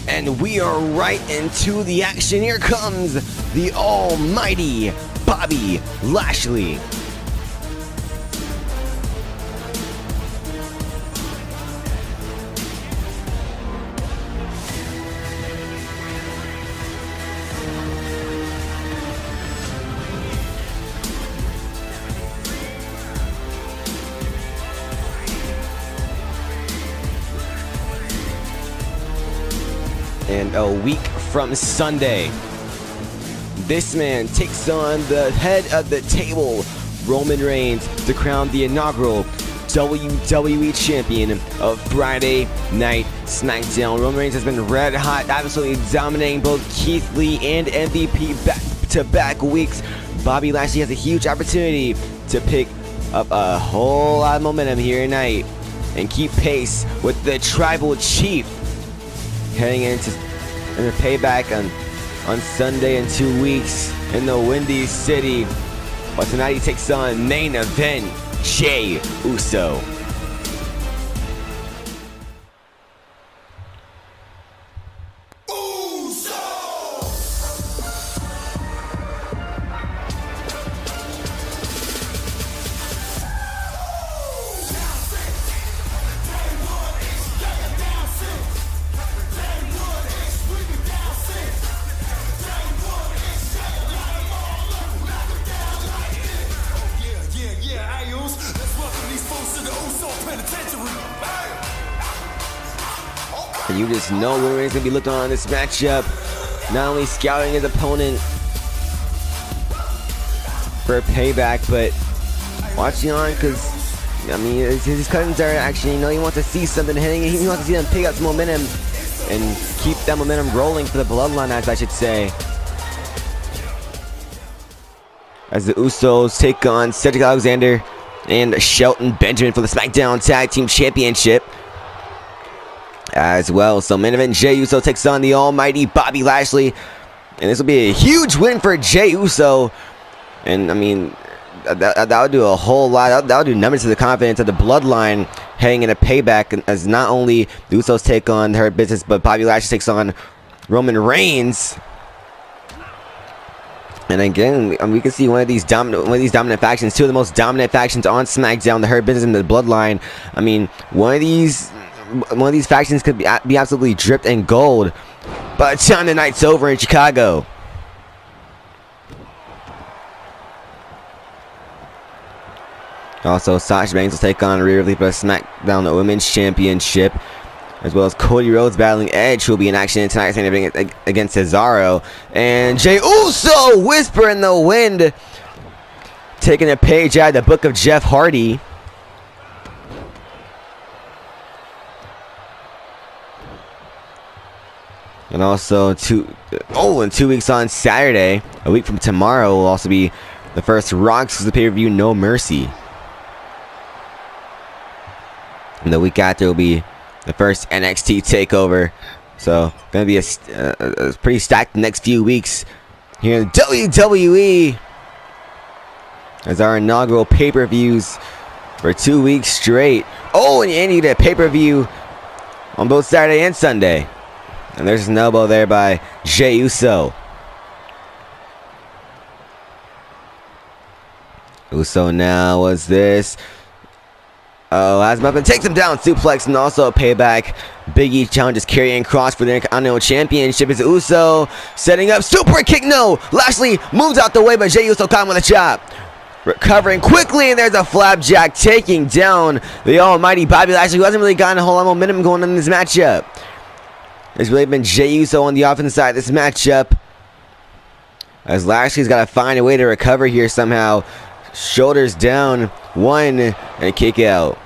And we are right into the action. Here comes the almighty Bobby Lashley. And a week from Sunday, this man takes on the head of the table, Roman Reigns, to crown the inaugural WWE Champion of Friday Night Smackdown. Roman Reigns has been red hot, absolutely dominating both Keith Lee and MVP back-to-back weeks. Bobby Lashley has a huge opportunity to pick up a whole lot of momentum here tonight and keep pace with the Tribal Chief heading into payback on Sunday in 2 weeks in the Windy City. But tonight he takes on main event Jey Uso. And you just know Roman Reigns is going to be looking on this matchup, not only scouting his opponent for a payback, but watching on because, I mean, his cousins are actually, he wants to see something hitting, he wants to see them pick up some momentum and keep that momentum rolling for the bloodline, as I should say. As the Usos take on Cedric Alexander and Shelton Benjamin for the SmackDown Tag Team Championship as well. So main event Jey Uso takes on the almighty Bobby Lashley, and this will be a huge win for Jey Uso. And I mean, that would do a whole lot. That would do numbers to the confidence of the bloodline heading into payback, as not only the Usos take on her business, but Bobby Lashley takes on Roman Reigns. And again, we can see one of these dominant factions, two of the most dominant factions on SmackDown, the Hurt Business and the Bloodline. I mean, one of these factions could be absolutely dripped in gold by the time the night's over in Chicago. Also, Sasha Banks will take on Rhea Ripley for the SmackDown Women's Championship, as well as Cody Rhodes battling Edge, who will be in action tonight against Cesaro. And Jey Uso, whisper in the wind, taking a page out of the book of Jeff Hardy. And also, in 2 weeks on Saturday, a week from tomorrow, will also be the first Raw exclusive pay-per-view, No Mercy. And the week after will be the first NXT takeover. So, gonna be a pretty stacked next few weeks here in WWE, as our inaugural pay-per-views for 2 weeks straight. Oh, and you get a pay-per-view on both Saturday and Sunday. And there's an elbow there by Jey Uso. Uso now was this. Oh, has him up and takes him down, suplex, and also a payback. Big E challenges Karrion Kross for the Intercontinental Championship. Is Uso setting up super kick? No, Lashley moves out the way, but Jey Uso caught him with a chop. Recovering quickly, and there's a flapjack taking down the almighty Bobby Lashley, who hasn't really gotten a whole lot of momentum going on in this matchup. It's really been Jey Uso on the offensive side of this matchup, as Lashley's got to find a way to recover here somehow. Shoulders down, one, and a kick out.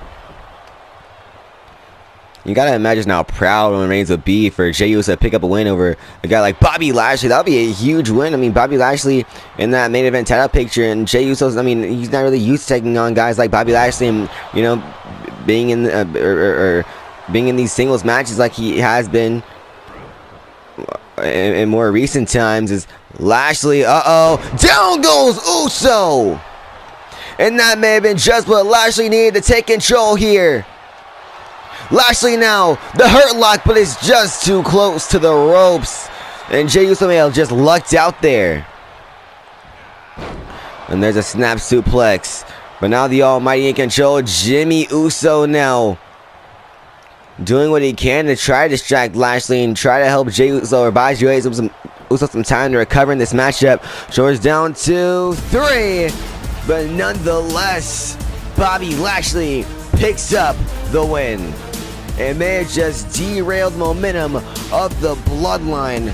You gotta imagine how proud Roman Reigns would be for Jey Uso to pick up a win over a guy like Bobby Lashley. That would be a huge win. I mean, Bobby Lashley in that main event title picture, and Jey Uso's, I mean, he's not really used to taking on guys like Bobby Lashley and, being in being in these singles matches like he has been in more recent times. Is Lashley, down goes Uso, and that may have been just what Lashley needed to take control here. Lashley now, the hurt lock, but it's just too close to the ropes. And Jey Uso may have just lucked out there. And there's a snap suplex. But now the Almighty in control, Jimmy Uso now doing what he can to try to distract Lashley and try to help Jey Uso or buy Jey Uso some time to recover in this matchup. Shoulders down to 3. But nonetheless, Bobby Lashley picks up the win. It may have just derailed momentum of the bloodline.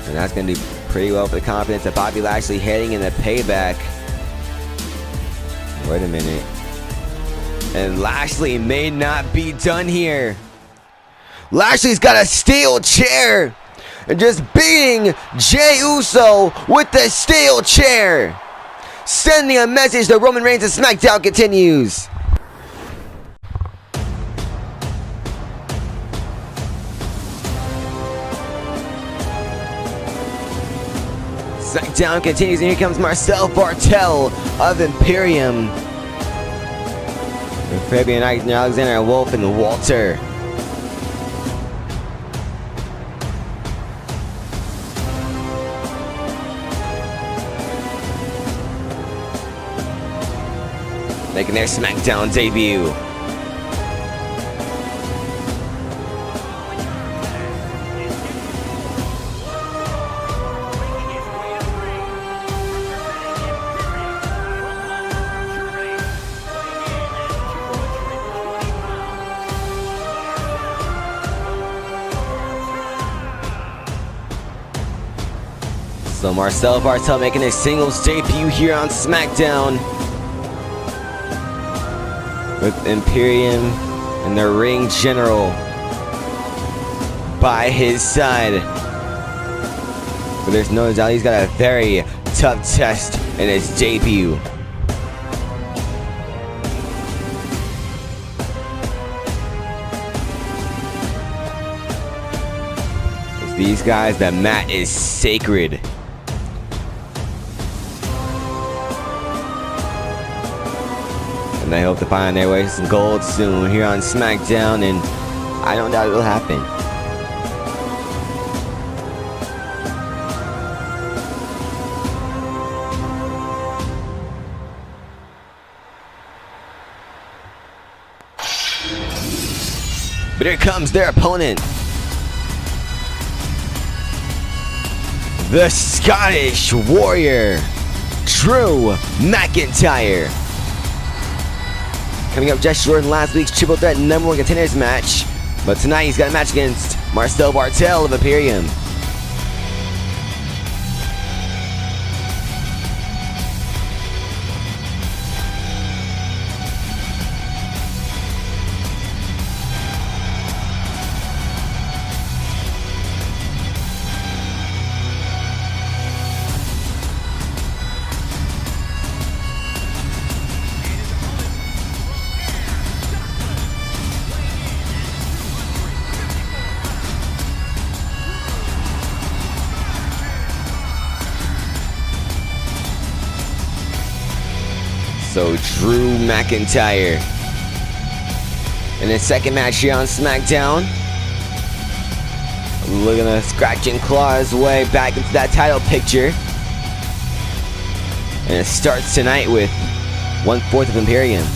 And that's going to do pretty well for the confidence of Bobby Lashley heading in the payback. Wait a minute. And Lashley may not be done here. Lashley's got a steel chair. And just beating Jey Uso with the steel chair. Sending a message to Roman Reigns as Smackdown continues. Smackdown continues, and here comes Marcel Bartel of Imperium. And Fabian Alexander Wolf and Walter. Making their Smackdown debut. So Marcel Bartel making his singles debut here on Smackdown. With Imperium and the ring general by his side. But there's no doubt he's got a very tough test in his debut. With these guys, the mat is sacred. And I hope to find their way to some gold soon here on SmackDown, and I don't doubt it'll happen. But here comes their opponent, the Scottish Warrior, Drew McIntyre. Coming up just short in last week's Triple Threat #1 Contenders match. But tonight he's got a match against Marcel Bartel of Imperium. So Drew McIntyre in his second match here on SmackDown, looking to scratch and claw his way back into that title picture. And it starts tonight with 1/4 of Imperium.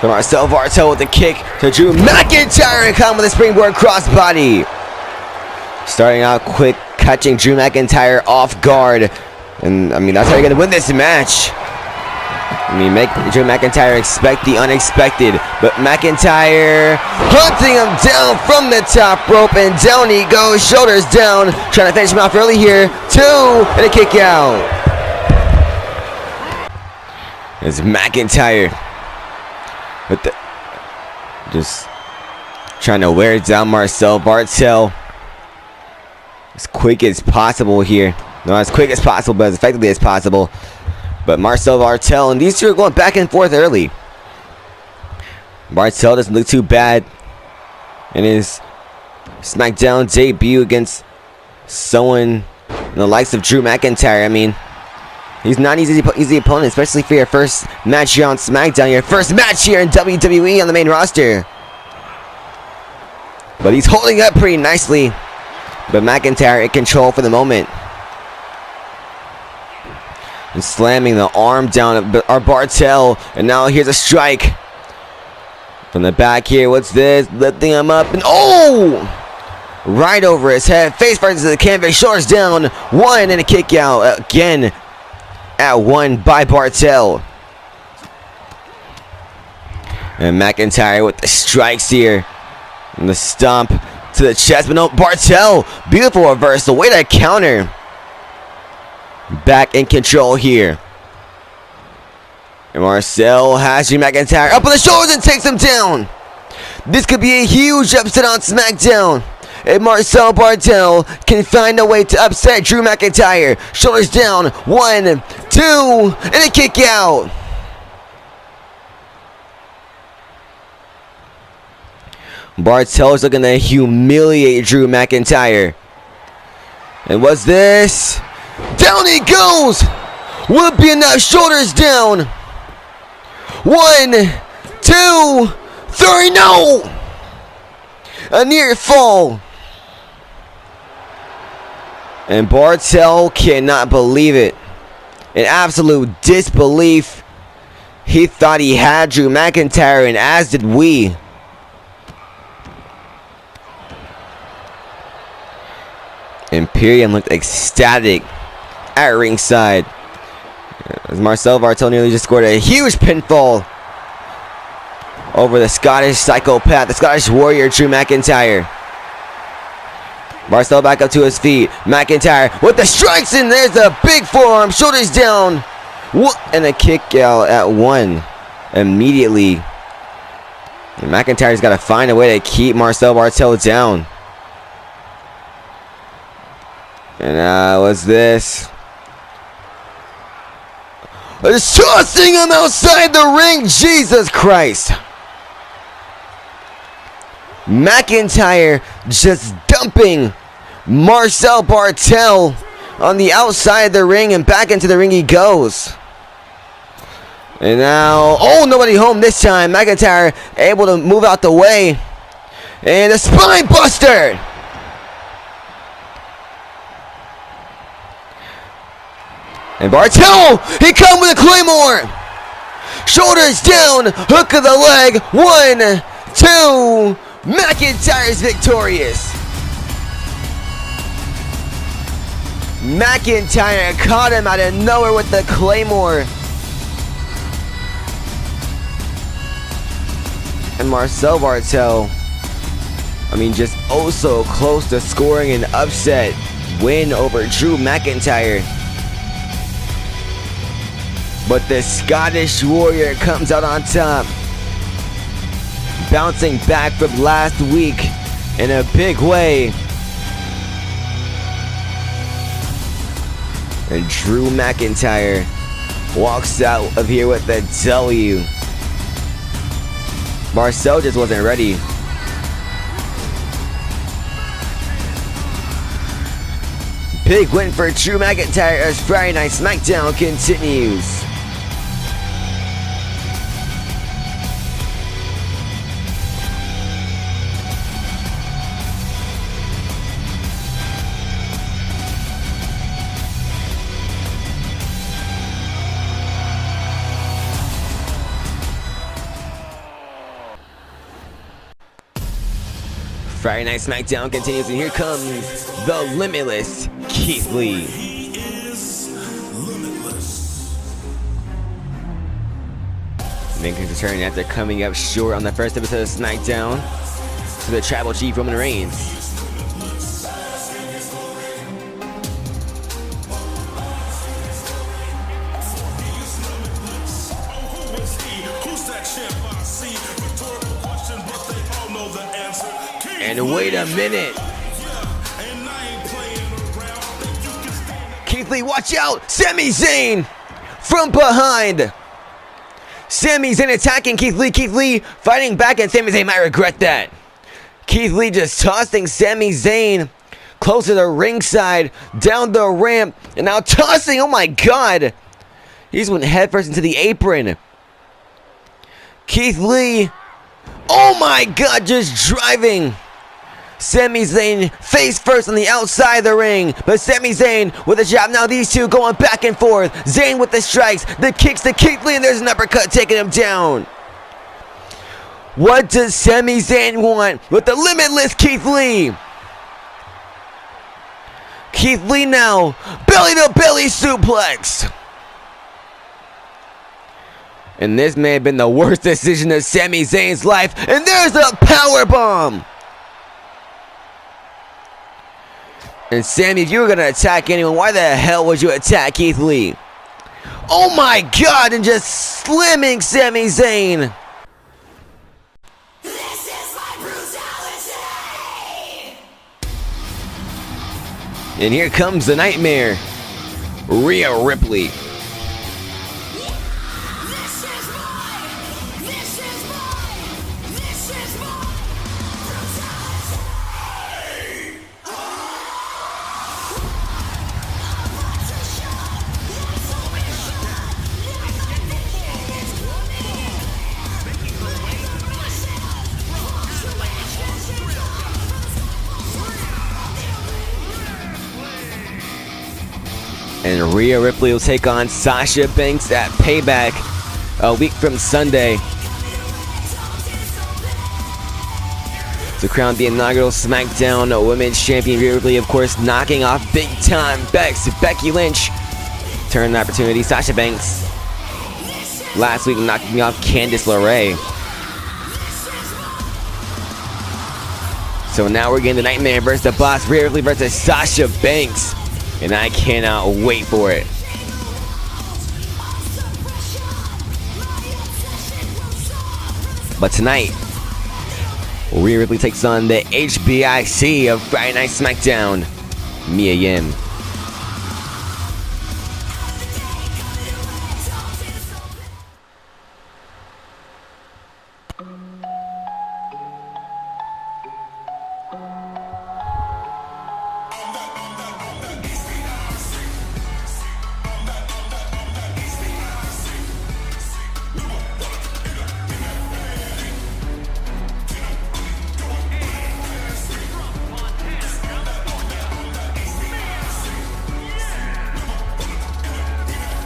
So Marcel Bartel with the kick to Drew McIntyre and come with a springboard crossbody. Starting out quick, catching Drew McIntyre off guard. And I mean, that's how you're going to win this match. I mean, make Drew McIntyre expect the unexpected. But McIntyre hunting him down from the top rope, and down he goes, shoulders down, trying to finish him off early here. 2, and a kick out. It's McIntyre. But just Trying to wear down Marcel Barthel as quick as possible here. Not as quick as possible, but as effectively as possible. But Marcel Barthel and these two are going back and forth early. Barthel doesn't look too bad in his Smackdown debut against someone in the likes of Drew McIntyre. I mean, he's not an easy opponent, especially for your first match here on Smackdown, your first match here in WWE on the main roster. But he's holding up pretty nicely. But McIntyre in control for the moment. And slamming the arm down at our Barthel. And now here's a strike. From the back here, what's this? Lifting him up and oh! Right over his head. Face first to the canvas, shoulders down. One and a kick out again at one by Barthel. And McIntyre with the strikes here. And the stomp to the chest, but no, Barthel, beautiful reversal, way to counter. Back in control here. And Marcel has Drew McIntyre up on the shoulders and takes him down. This could be a huge upset on SmackDown. If Marcel Barthel can find a way to upset Drew McIntyre. Shoulders down, 1, 2, and a kick out. Barthel is looking to humiliate Drew McIntyre. And what's this? Down he goes! Will it be enough? Shoulders down. 1, 2, 3, no! A near fall. And Barthel cannot believe it. In absolute disbelief. He thought he had Drew McIntyre, and as did we. Imperium looked ecstatic at ringside. As Marcel Barthel nearly just scored a huge pinfall over the Scottish psychopath, the Scottish warrior, Drew McIntyre. Barthel back up to his feet. McIntyre with the strikes, and there's a big forearm, shoulders down. And a kick out at one immediately. And McIntyre's got to find a way to keep Marcel Barthel down. And what's this? It's tossing him outside the ring. Jesus Christ. McIntyre just dumping Marcel Barthel on the outside of the ring, and back into the ring he goes. And now, oh, nobody home this time. McIntyre able to move out the way. And a spine buster. And Barthel, he come with a claymore. Shoulders down, hook of the leg. 1, 2. McIntyre's victorious. McIntyre caught him out of nowhere with the claymore. And Marcel Barthel, I mean, just oh so close to scoring an upset win over Drew McIntyre. But the Scottish warrior comes out on top, bouncing back from last week in a big way. And Drew McIntyre walks out of here with the W. Marcel just wasn't ready. Big win for Drew McIntyre as Friday Night SmackDown continues. Friday Night SmackDown continues, and here comes the limitless Keith Lee. He is limitless. Making his return after coming up short on the first episode of SmackDown to the Tribal Chief Roman Reigns. Who's that champ I see? Rhetorical question, but they all know the answer. And wait a minute. Keith Lee, watch out! Sami Zayn from behind. Sami Zayn attacking Keith Lee. Keith Lee fighting back, and Sami Zayn might regret that. Keith Lee just tossing Sami Zayn closer to ringside, down the ramp, and now tossing. Oh my God! He just went headfirst into the apron. Keith Lee, oh my God, just driving Sami Zayn face first on the outside of the ring. But Sami Zayn with a jab. Now these two going back and forth. Zayn with the strikes, the kicks to Keith Lee, and there's an uppercut taking him down. What does Sami Zayn want with the limitless Keith Lee? Keith Lee now, belly to belly suplex. And this may have been the worst decision of Sami Zayn's life. And there's a power bomb. And Sami, if you were going to attack anyone, why the hell would you attack Keith Lee? Oh my God, and just slamming Sami Zayn. This is my brutality! And here comes the Nightmare, Rhea Ripley. And Rhea Ripley will take on Sasha Banks at Payback a week from Sunday to crown the inaugural Smackdown Women's Champion. Rhea Ripley, of course, knocking off big-time Becky Lynch. Turn the opportunity. Sasha Banks last week knocking off Candice LeRae. So now we're getting the Nightmare versus the Boss. Rhea Ripley versus Sasha Banks. And I cannot wait for it. But tonight, Rhea Ripley takes on the HBIC of Friday Night Smackdown, Mia Yim.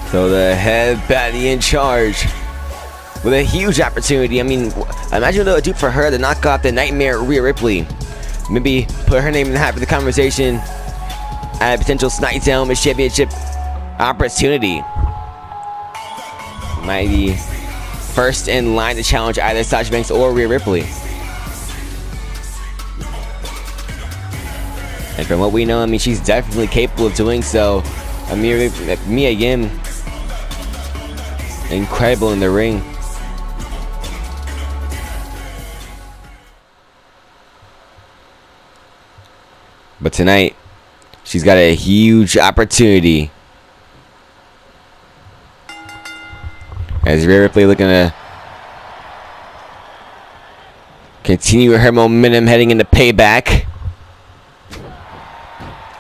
So the head baddie in charge with a huge opportunity. I mean, imagine what it would do for her to knock off the Nightmare Rhea Ripley. Maybe put her name in the hat for the conversation at a potential SmackDown Women's Championship opportunity. Might be first in line to challenge either Sasha Banks or Rhea Ripley. And from what we know, I mean, she's definitely capable of doing so. I mean, Mia Yim, incredible in the ring. But tonight, she's got a huge opportunity. As Rhea Ripley looking to continue her momentum heading into Payback.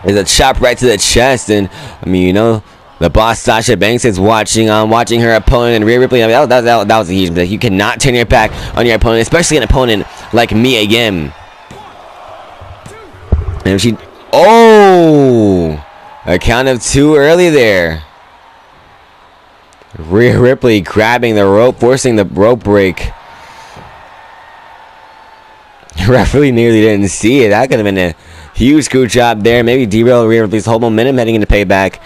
There's a chop right to the chest, and I mean, you know, the Boss Sasha Banks is watching her opponent, and Rhea Ripley. I mean, that was a huge mistake. You cannot turn your back on your opponent, especially an opponent like Mia Yim. And she, a count of two early there. Rhea Ripley grabbing the rope, forcing the rope break. The referee nearly didn't see it. That could have been a huge screw job there. Maybe derail Rhea Ripley's whole momentum heading into Payback.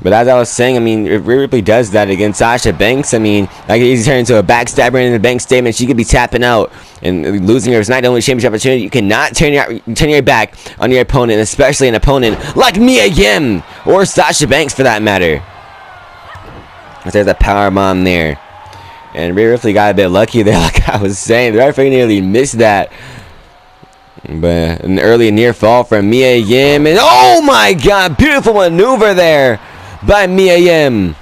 But as I was saying, I mean, if Rhea Ripley does that against Sasha Banks, I mean, that could easily turn into a backstabber in the Banks statement. She could be tapping out and losing her SmackDown Women's Championship opportunity. You cannot turn your back on your opponent, especially an opponent like Mia Yim or Sasha Banks for that matter. But there's a powerbomb there. And Rhea Ripley got a bit lucky there, like I was saying. The referee nearly missed that. But an early near fall from Mia Yim. And oh my god, beautiful maneuver there by Mia Yim.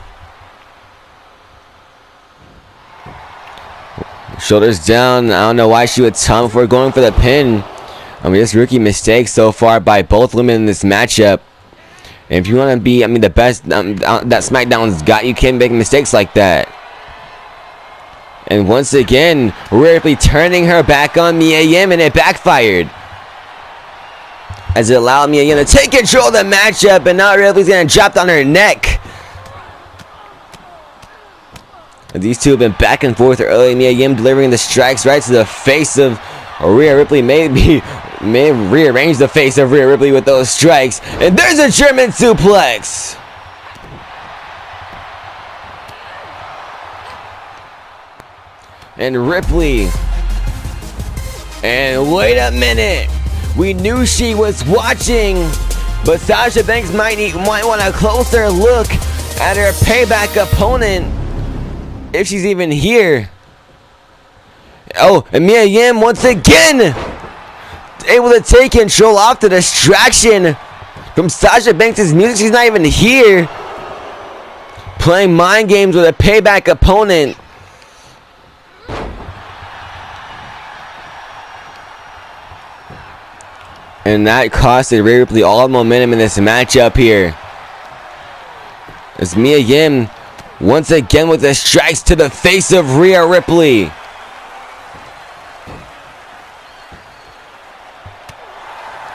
Shoulders down. I don't know why she would taunt before going for the pin. I mean, just rookie mistakes so far by both women in this matchup. And if you want to be, I mean, the best that SmackDown's got, you can't make mistakes like that. And once again, Rhea Ripley turning her back on Mia Yim, and it backfired, as it allowed Mia Yim to take control of the matchup, and now Rhea Ripley's gonna drop on her neck. And these two have been back and forth early. Mia Yim delivering the strikes right to the face of Rhea Ripley. May rearrange the face of Rhea Ripley with those strikes. And there's a German suplex. And Ripley. And wait a minute. We knew she was watching, but Sasha Banks might want a closer look at her payback opponent, if she's even here. Oh, and Mia Yim once again able to take control off the distraction from Sasha Banks' music. She's not even here. Playing mind games with a payback opponent. And that costed Rhea Ripley all the momentum in this matchup here. As Mia Yim once again with the strikes to the face of Rhea Ripley.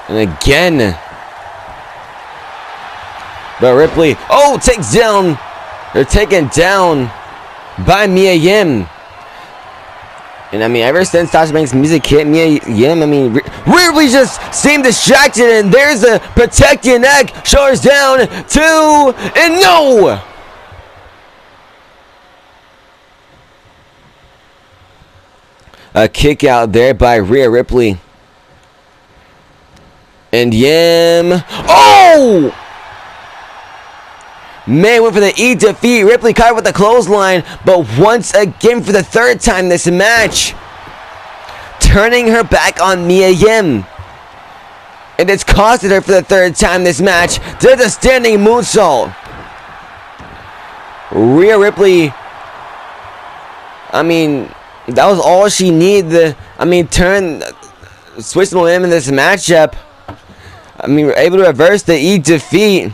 And again. But Ripley, oh, takes down. They're taken down by Mia Yim. And I mean, ever since Sasha Banks' music hit Mia Yim, I mean, Rhea Ripley just seemed distracted. And there's a protect your neck. Shoulders down. 2. And no! A kick out there by Rhea Ripley. And Yim. Oh! Man went for the E defeat. Ripley caught with the clothesline. But once again, for the third time this match, turning her back on Mia Yim. And it's costed her for the third time this match. There's a standing moonsault. Rhea Ripley, I mean, that was all she needed. Switch the momentum in this matchup. I mean, we're able to reverse the E defeat.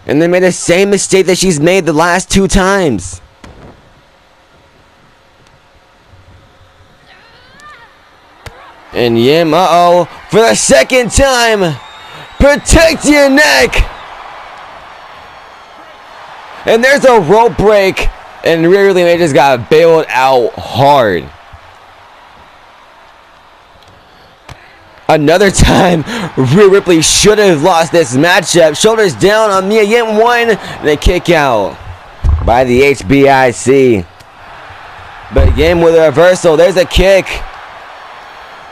And they made the same mistake that she's made the last 2 times. And Yim, for the second time, protect your neck. And there's a rope break. And Rhea Ripley just got bailed out hard. Another time, Rhea Ripley should have lost this matchup. Shoulders down on Mia Yim. 1 and a kick out by the HBIC. But Yim with a reversal. There's a kick.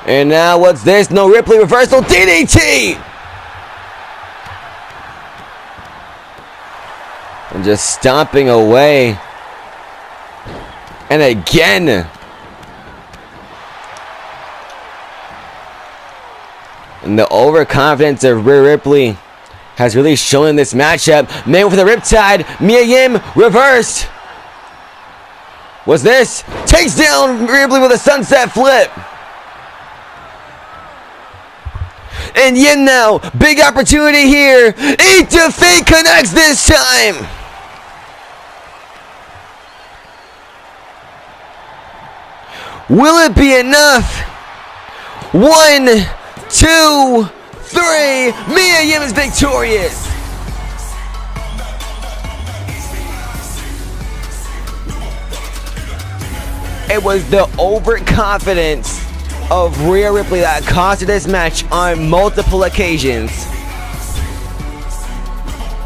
And now what's this? No, Ripley reversal. DDT! And just stomping away. And again. And the overconfidence of Rhea Ripley has really shown in this matchup. Man with the riptide. Mia Yim reversed. What's this? Takes down Rhea Ripley with a sunset flip. And Yim now. Big opportunity here. E defeat connects this time. Will it be enough? 1, 2, 3. Mia Yim is victorious. It was the overconfidence of Rhea Ripley that costed this match on multiple occasions.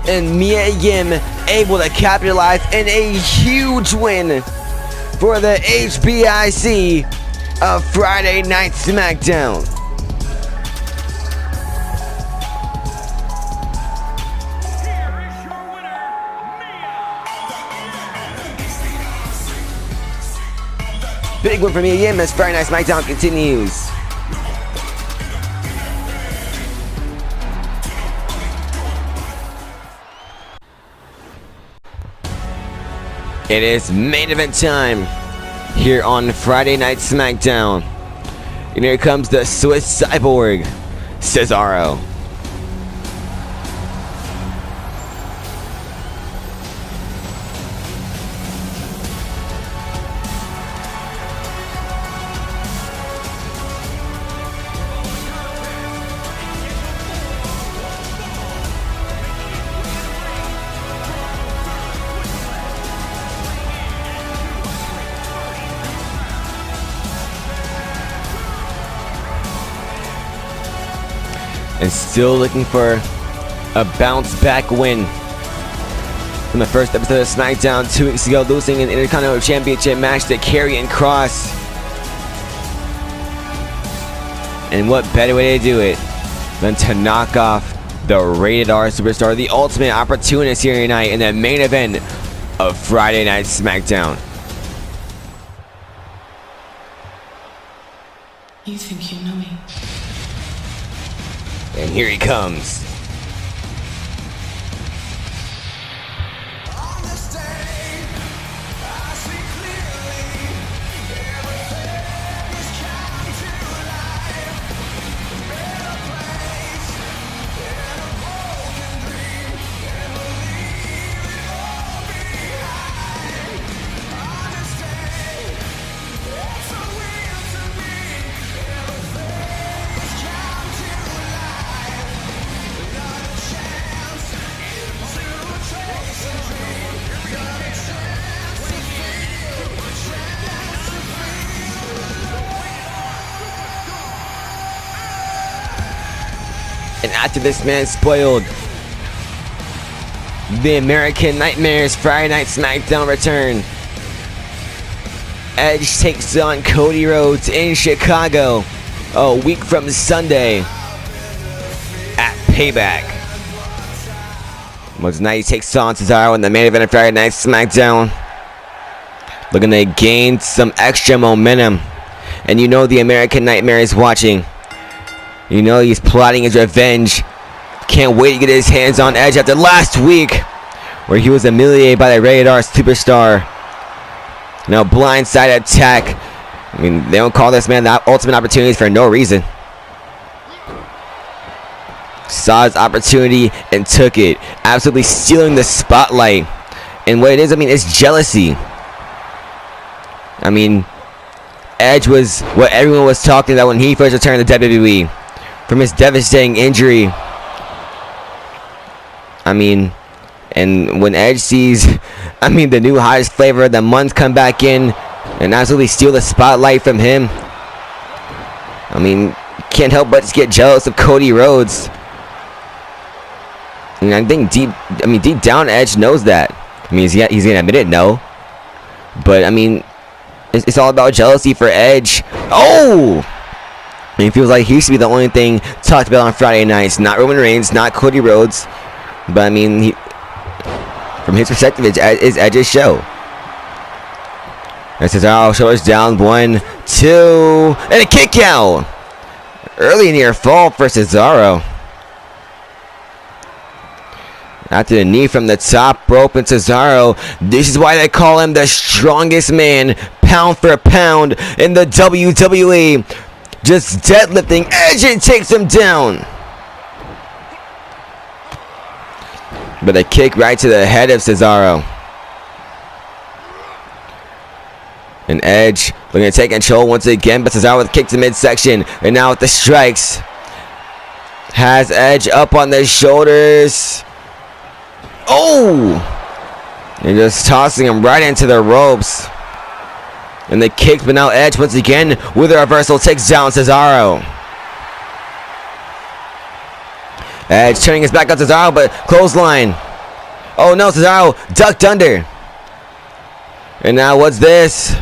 And Mia Yim able to capitalize in a huge win for the HBIC of Friday Night Smackdown. Big win for Mia Yim as Friday Night Smackdown continues. It is main event time here on Friday Night Smackdown. And here comes the Swiss Cyborg, Cesaro. And still looking for a bounce back win from the first episode of SmackDown 2 weeks ago, losing an Intercontinental Championship match to Karrion Kross. And what better way to do it than to knock off the Rated R Superstar, the ultimate opportunist here tonight in the main event of Friday Night SmackDown. You think you know me? And here he comes. On this day, I see clearly everything is come to life. A better place in a broken dream, and leave it all behind. On this day, it's so real to me. Everything is come to life. Not a chance to chase a dream. Got a chance to feel, a chance to And after this man spoiled the American Nightmare's Friday Night SmackDown return, Edge takes on Cody Rhodes in Chicago a week from Sunday at Payback. Well, tonight he takes on Cesaro in the main event of Friday Night SmackDown, looking to gain some extra momentum. And you know the American Nightmare is watching. You know he's plotting his revenge. Can't wait to get his hands on Edge after last week, where he was humiliated by the Rated R Superstar. Now, blindside attack. I mean, they don't call this man the ultimate opportunity for no reason. Saw his opportunity and took it, absolutely stealing the spotlight. And what it is, I mean, it's jealousy. I mean, Edge was what everyone was talking about when he first returned to WWE from his devastating injury. I mean, and when Edge sees, I mean, the new hottest flavor of the month come back in and absolutely steal the spotlight from him, I mean, can't help but just get jealous of Cody Rhodes. And I think deep down, Edge knows that. I mean, he's gonna admit it, no. But I mean, it's all about jealousy for Edge. Oh! I mean, it feels like he should be the only thing talked about on Friday nights. Not Roman Reigns, not Cody Rhodes. But I mean, from his perspective, it's Edge's show. And Cesaro shoulders down, 1, 2, and a kick out. Early near fall for Cesaro. After the knee from the top rope, and Cesaro, this is why they call him the strongest man, pound for pound, in the WWE. Just deadlifting Edge and takes him down. But a kick right to the head of Cesaro. And Edge looking to take control once again, but Cesaro with a kick to midsection. And now with the strikes. Has Edge up on the shoulders. Oh! And just tossing him right into the ropes. And the kick, but now Edge once again with a reversal takes down Cesaro. Edge turning his back on Cesaro, but clothesline. Oh no, Cesaro ducked under. And now what's this?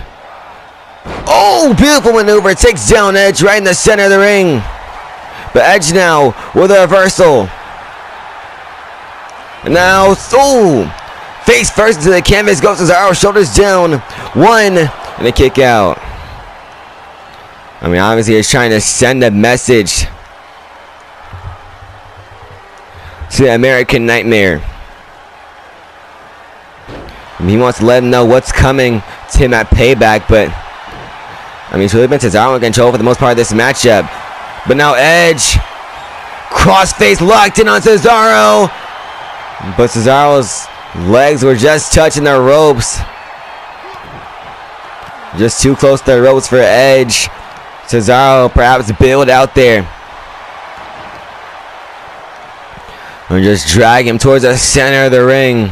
Oh, beautiful maneuver. Takes down Edge right in the center of the ring. But Edge now with a reversal. And now, face first into the canvas goes Cesaro, shoulders down. 1, and a kick out. I mean, obviously he's trying to send a message to the American Nightmare. He wants to let him know what's coming to him at Payback, but I mean, it's really been Cesaro in control for the most part of this matchup. But now Edge, crossface locked in on Cesaro, but Cesaro's legs were just touching the ropes. Just too close to the ropes for Edge. Cesaro perhaps bailed out there. And just drag him towards the center of the ring.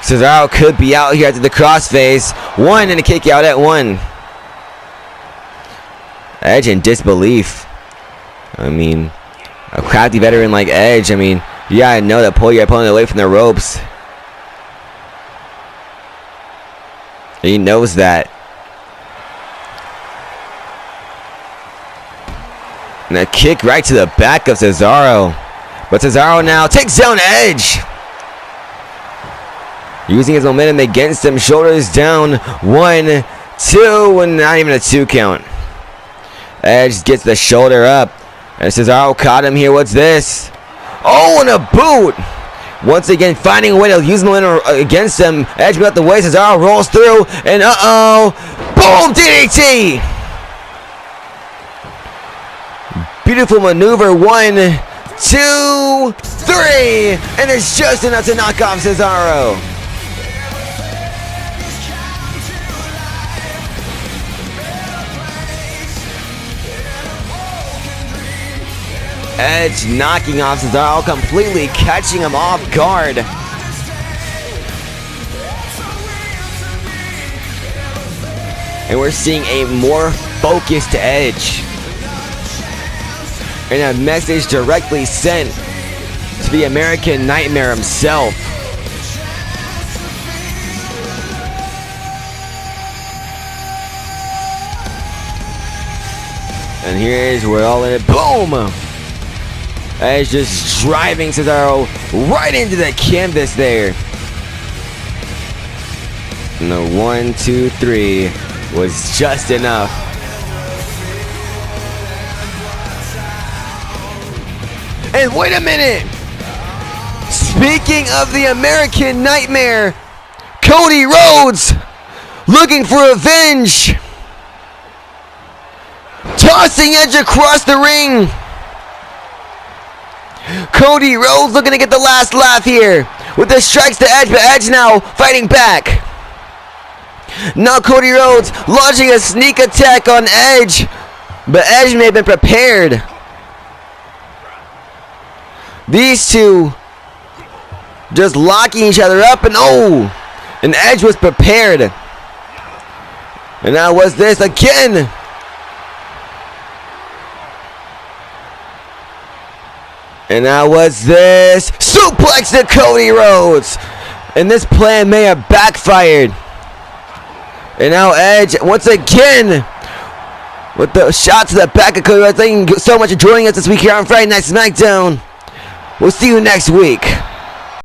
Cesaro could be out here after the crossface. One and a kick out at one. Edge in disbelief. I mean, a crafty veteran like Edge, I mean, you gotta know that pull your opponent away from the ropes. He knows that. And a kick right to the back of Cesaro. But Cesaro now takes down Edge. Using his momentum against him. Shoulders down. 1, 2, and not even a 2 count. Edge gets the shoulder up. And Cesaro caught him here. What's this? Oh, and a boot. Once again, finding a way to use momentum against him. Edge got the way. Cesaro rolls through. And uh-oh. Boom! DDT! Beautiful maneuver. 1, 2, 3. And it's just enough to knock off Cesaro. Edge knocking off Cesaro, completely catching him off guard. And we're seeing a more focused Edge. And a message directly sent to the American Nightmare himself. And here's where all in it. Boom! Edge just driving Cesaro right into the canvas there. And the 1, 2, 3 was just enough. And wait a minute! Speaking of the American Nightmare, Cody Rhodes looking for revenge. Tossing Edge across the ring. Cody Rhodes looking to get the last laugh here with the strikes to Edge, but Edge now fighting back. Now Cody Rhodes launching a sneak attack on Edge, but Edge may have been prepared. These two just locking each other up, and oh, and Edge was prepared. And now what's this again? And now what's this? Suplex to Cody Rhodes. And this plan may have backfired. And now Edge once again with the shot to the back of Cody Rhodes. Thank you so much for joining us this week here on Friday Night Smackdown. We'll see you next week.